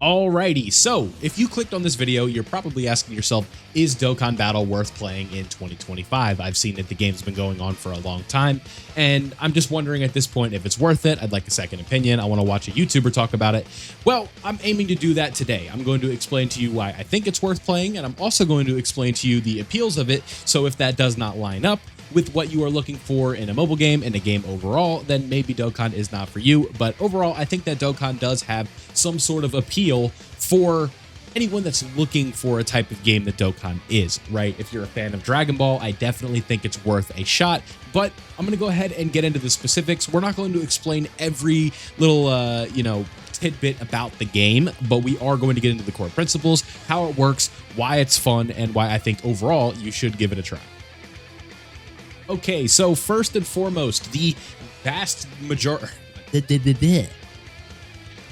Alrighty, so if you clicked on this video, you're probably asking yourself, is Dokkan Battle worth playing in 2025? I've seen that the game's been going on for a long time, and I'm just wondering at this point if it's worth it. I'd like a second opinion. I want to watch a YouTuber talk about it. Well, I'm aiming to do that today. I'm going to explain to you why I think it's worth playing, and I'm also going to explain to you the appeals of it, so if that does not line up with what you are looking for in a mobile game and a game overall, then maybe Dokkan is not for you. But overall, I think that Dokkan does have some sort of appeal for anyone that's looking for a type of game that Dokkan is, right? If you're a fan of Dragon Ball, I definitely think it's worth a shot, but I'm going to go ahead and get into the specifics. We're not going to explain every little, tidbit about the game, but we are going to get into the core principles, how it works, why it's fun, and why I think overall you should give it a try. Okay, so first and foremost, the vast majority.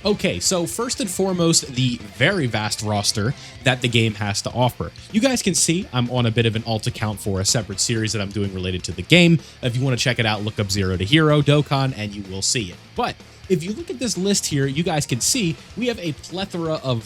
Okay, so first and foremost, the very vast roster that the game has to offer. You guys can see I'm on a bit of an alt account for a separate series that I'm doing related to the game. If you want to check it out, look up Zero to Hero Dokkan and you will see it. But if you look at this list here, you guys can see we have a plethora of,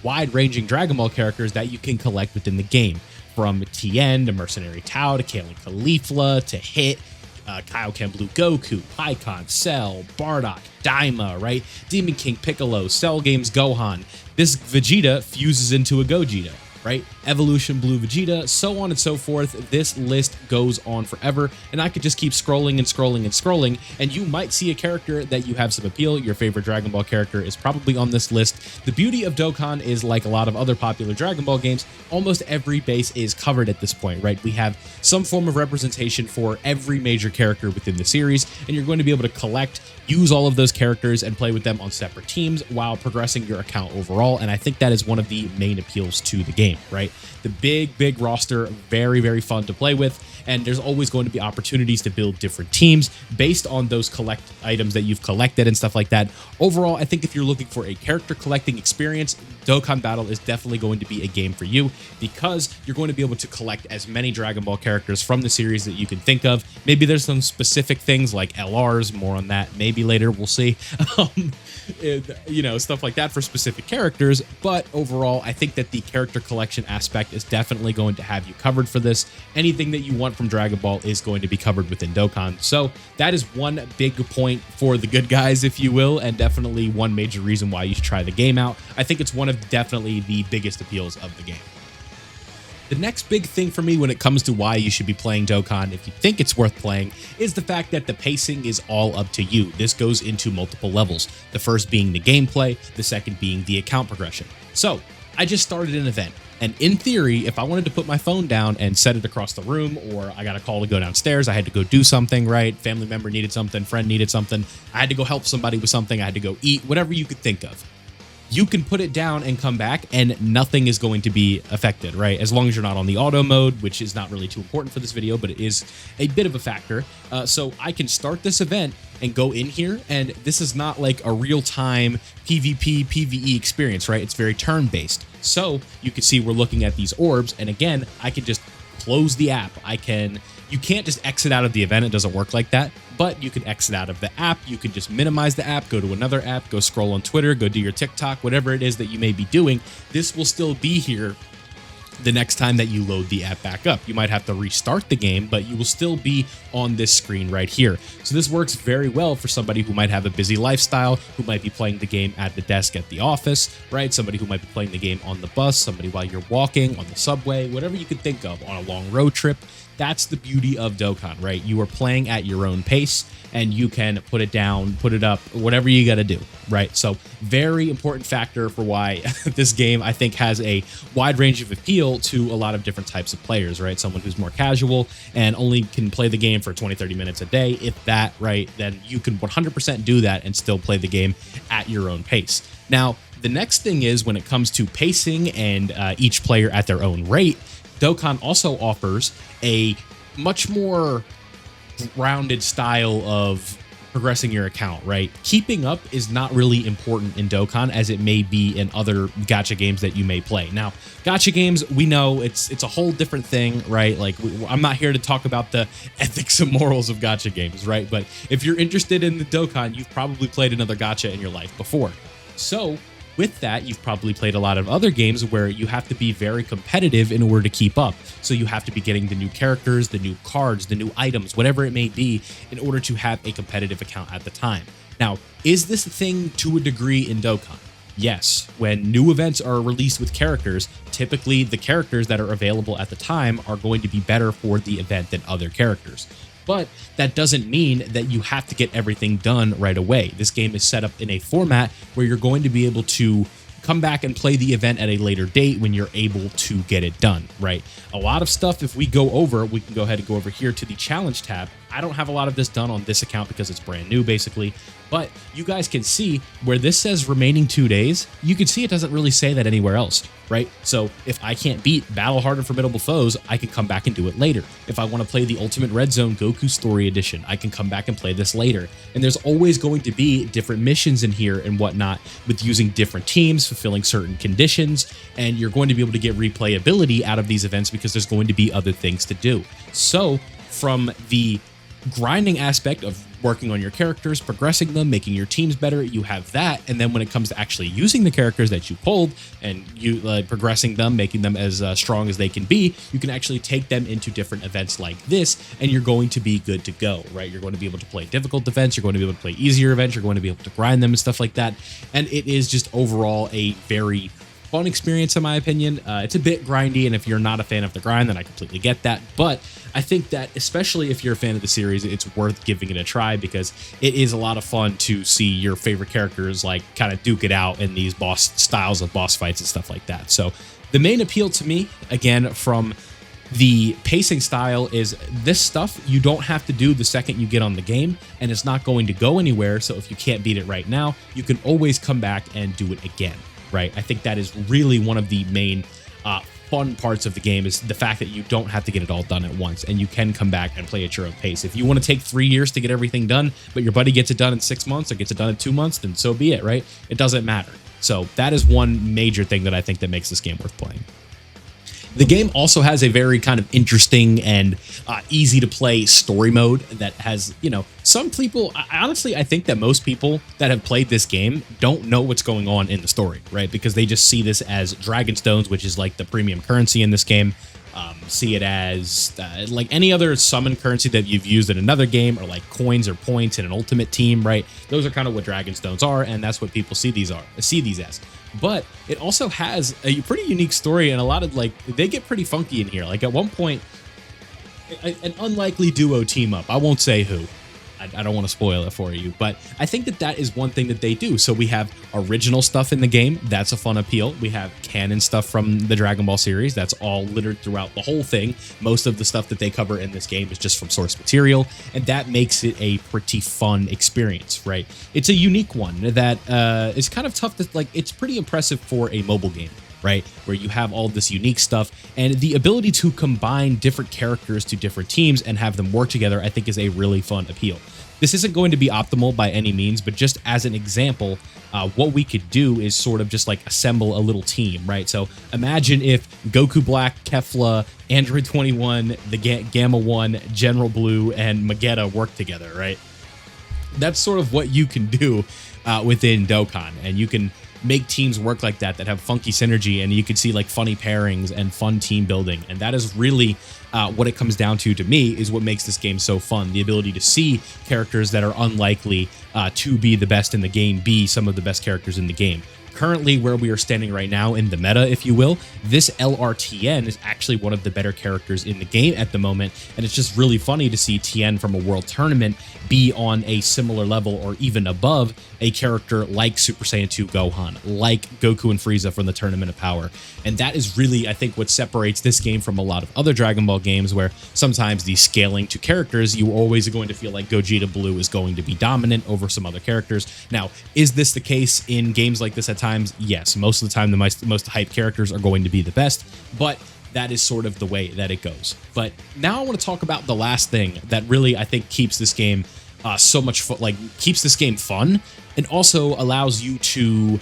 wide-ranging Dragon Ball characters that you can collect within the game. From Tien to Mercenary Tao to Kale and Caulifla to Hit, Kaioken Blue Goku, Pikkon, Cell, Bardock, Daima, right? Demon King Piccolo, Cell Games Gohan. This Vegeta fuses into a Gogeta, right? Evolution Blue Vegeta, so on and so forth. This list goes on forever, and I could just keep scrolling and scrolling and scrolling, and you might see a character that you have some appeal. Your favorite Dragon Ball character is probably on this list. The beauty of Dokkan is, like a lot of other popular Dragon Ball games, almost every base is covered at this point, right? We have some form of representation for every major character within the series, and you're going to be able to collect, use all of those characters, and play with them on separate teams while progressing your account overall, and I think that is one of the main appeals to the game, right? The big roster, very, very fun to play with, and there's always going to be opportunities to build different teams based on those collect items that you've collected and stuff like that. Overall, I think if you're looking for a character collecting experience, Dokkan Battle is definitely going to be a game for you because you're going to be able to collect as many Dragon Ball characters from the series that you can think of. Maybe there's some specific things like LRs, more on that maybe later, we'll see. Stuff like that for specific characters, but overall, I think that the character collection aspect is definitely going to have you covered for this. Anything that you want from Dragon Ball is going to be covered within Dokkan, so that is one big point for the good guys, if you will, and definitely one major reason why you should try the game out. I think it's one of definitely the biggest appeals of the game. The next big thing for me when it comes to why you should be playing Dokkan, if you think it's worth playing, is the fact that the pacing is all up to you. This goes into multiple levels, the first being the gameplay, the second being the account progression. So, I just started an event, and in theory, if I wanted to put my phone down and set it across the room, or I got a call to go downstairs, I had to go do something, right? Family member needed something, friend needed something, I had to go help somebody with something, I had to go eat, whatever you could think of. You can put it down and come back and nothing is going to be affected, right? As long as you're not on the auto mode, which is not really too important for this video, but it is a bit of a factor. So I can start this event and go in here, and this is not like a real-time PvP, PvE experience, right? It's very turn-based. So you can see we're looking at these orbs, and again, I can just close the app. You can't just exit out of the event, it doesn't work like that, but you can exit out of the app, you can just minimize the app, go to another app, go scroll on Twitter, go do your TikTok, whatever it is that you may be doing, this will still be here the next time that you load the app back up. You might have to restart the game, but you will still be on this screen right here. So this works very well for somebody who might have a busy lifestyle, who might be playing the game at the desk at the office, right? Somebody who might be playing the game on the bus, somebody while you're walking, on the subway, whatever you could think of, on a long road trip. That's the beauty of Dokkan, right? You are playing at your own pace, and you can put it down, put it up, whatever you got to do, right? So very important factor for why this game, I think, has a wide range of appeal to a lot of different types of players, right? Someone who's more casual and only can play the game for 20, 30 minutes a day, if that, right? Then you can 100% do that and still play the game at your own pace. Now, the next thing is when it comes to pacing and each player at their own rate, Dokkan also offers a much more rounded style of progressing your account, right? Keeping up is not really important in Dokkan as it may be in other gacha games that you may play. Now, gacha games, we know it's a whole different thing, right? Like, I'm not here to talk about the ethics and morals of gacha games, right? But if you're interested in the Dokkan, you've probably played another gacha in your life before. So With that, you've probably played a lot of other games where you have to be very competitive in order to keep up. So you have to be getting the new characters, the new cards, the new items, whatever it may be, in order to have a competitive account at the time. Now, is this a thing to a degree in Dokkan? Yes, when new events are released with characters, typically the characters that are available at the time are going to be better for the event than other characters. But that doesn't mean that you have to get everything done right away. This game is set up in a format where you're going to be able to come back and play the event at a later date when you're able to get it done, right? A lot of stuff, if we go over, we can go ahead and go over here to the challenge tab. I don't have a lot of this done on this account because it's brand new, basically. But you guys can see where this says remaining 2 days, you can see it doesn't really say that anywhere else, right? So if I can't beat Battle Hard and Formidable Foes, I can come back and do it later. If I want to play the Ultimate Red Zone Goku Story Edition, I can come back and play this later. And there's always going to be different missions in here and whatnot with using different teams, fulfilling certain conditions, and you're going to be able to get replayability out of these events because there's going to be other things to do. So from the grinding aspect of working on your characters, progressing them, making your teams better, you have that. And then when it comes to actually using the characters that you pulled and you progressing them, making them as strong as they can be, you can actually take them into different events like this, and you're going to be good to go, right? You're going to be able to play difficult events, you're going to be able to play easier events, you're going to be able to grind them and stuff like that. And it is just overall a very fun experience in my opinion. It's a bit grindy, and if you're not a fan of the grind, then I completely get that. But I think that especially if you're a fan of the series, it's worth giving it a try because it is a lot of fun to see your favorite characters like kind of duke it out in these boss styles of boss fights and stuff like that. So the main appeal to me, again, from the pacing style is this stuff you don't have to do the second you get on the game, and it's not going to go anywhere. So if you can't beat it right now, you can always come back and do it again. Right? I think that is really one of the main fun parts of the game is the fact that you don't have to get it all done at once, and you can come back and play at your own pace. If you want to take 3 years to get everything done, but your buddy gets it done in 6 months or gets it done in 2 months, then so be it, right? It doesn't matter. So that is one major thing that I think that makes this game worth playing. The game also has a very kind of interesting and easy to play story mode that has, you know, some people, honestly, I think that most people that have played this game don't know what's going on in the story, right? Because they just see this as Dragon Stones, which is like the premium currency in this game. See it as like any other summon currency that you've used in another game, or like coins or points in an ultimate team, right? Those are kind of what Dragon Stones are, and that's what people see these as. But it also has a pretty unique story, and a lot of like they get pretty funky in here. Like at one point, an unlikely duo team up. I won't say who. I don't want to spoil it for you, but I think that that is one thing that they do. So we have original stuff in the game. That's a fun appeal. We have canon stuff from the Dragon Ball series. That's all littered throughout the whole thing. Most of the stuff that they cover in this game is just from source material, and that makes it a pretty fun experience, right? It's a unique one that is kind of tough to, like, it's pretty impressive for a mobile game, right? Where you have all this unique stuff, and the ability to combine different characters to different teams and have them work together, I think is a really fun appeal. This isn't going to be optimal by any means, but just as an example, what we could do is sort of just like assemble a little team, right? So imagine if Goku Black, Kefla, Android 21, the Gamma 1, General Blue, and Magetta work together, right? That's sort of what you can do within Dokkan, and you can make teams work like that have funky synergy, and you can see like funny pairings and fun team building. And that is really what it comes down to me, is what makes this game so fun. The ability to see characters that are unlikely to be the best in the game be some of the best characters in the game. Currently, where we are standing right now in the meta, if you will, this LRTN is actually one of the better characters in the game at the moment, and it's just really funny to see Tien from a world tournament be on a similar level or even above a character like Super Saiyan 2 Gohan, like Goku and Frieza from the Tournament of Power. And that is really, I think, what separates this game from a lot of other Dragon Ball games, where sometimes the scaling to characters, you always are going to feel like Gogeta Blue is going to be dominant over some other characters. Now, is this the case in games like this at times? Yes, most of the time the most hype characters are going to be the best, but that is sort of the way that it goes. But now I want to talk about the last thing that really, I think, keeps this game so much fun, like keeps this game fun, and also allows you to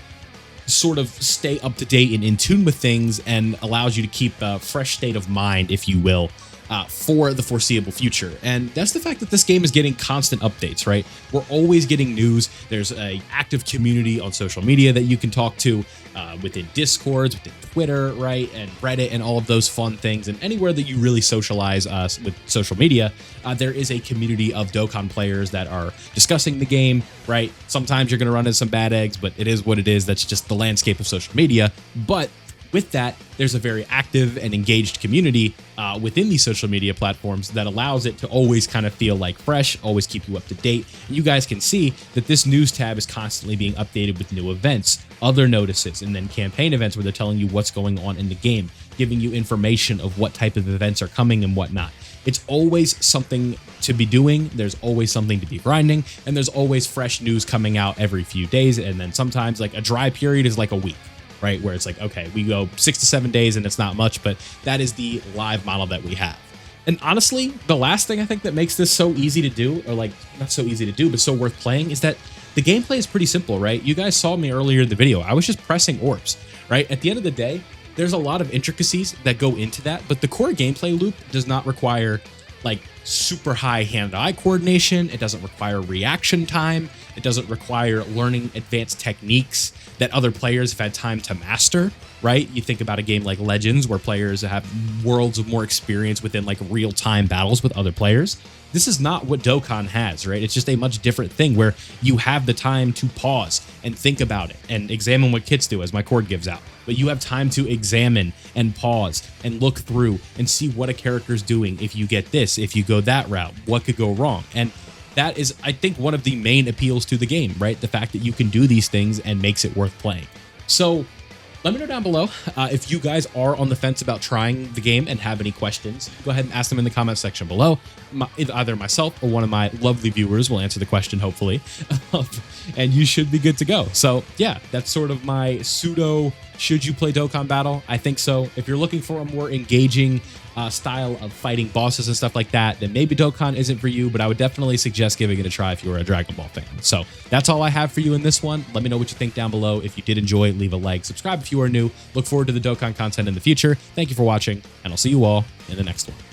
sort of stay up to date and in tune with things, and allows you to keep a fresh state of mind, if you will, for the foreseeable future. And that's the fact that this game is getting constant updates, right? We're always getting news. There's a active community on social media that you can talk to within Discords, within Twitter, right? And Reddit and all of those fun things. And anywhere that you really socialize with social media, there is a community of Dokkan players that are discussing the game, right? Sometimes you're going to run into some bad eggs, but it is what it is. That's just the landscape of social media. But with that, there's a very active and engaged community within these social media platforms that allows it to always kind of feel like fresh, always keep you up to date. And you guys can see that this news tab is constantly being updated with new events, other notices, and then campaign events where they're telling you what's going on in the game, giving you information of what type of events are coming and whatnot. It's always something to be doing. There's always something to be grinding, and there's always fresh news coming out every few days. And then sometimes like a dry period is like a week, right? Where it's like, okay, we go 6 to 7 days and it's not much, but that is the live model that we have. And honestly, the last thing I think that makes this so easy to do, or like not so easy to do, but so worth playing, is that the gameplay is pretty simple, right? You guys saw me earlier in the video. I was just pressing orbs, right? At the end of the day, there's a lot of intricacies that go into that, but the core gameplay loop does not require like super high hand-eye coordination. It doesn't require reaction time. It doesn't require learning advanced techniques that other players have had time to master, right? You think about a game like Legends where players have worlds of more experience within like real-time battles with other players. This is not what Dokkan has, right? It's just a much different thing where you have the time to pause and think about it and examine what kits do, as my cord gives out. But you have time to examine and pause and look through and see what a character's doing. If you get this, if you go that route, what could go wrong? And that is, I think, one of the main appeals to the game, right? The fact that you can do these things and makes it worth playing. So let me know down below if you guys are on the fence about trying the game and have any questions. Go ahead and ask them in the comment section below. Either myself or one of my lovely viewers will answer the question, hopefully. And you should be good to go. So yeah, that's sort of my pseudo should you play Dokkan battle? I think so. If you're looking for a more engaging style of fighting bosses and stuff like that, then maybe Dokkan isn't for you, but I would definitely suggest giving it a try if you're a Dragon Ball fan. So that's all I have for you in this one. Let me know what you think down below. If you did enjoy, leave a like, subscribe if you are new. Look forward to the Dokkan content in the future. Thank you for watching, and I'll see you all in the next one.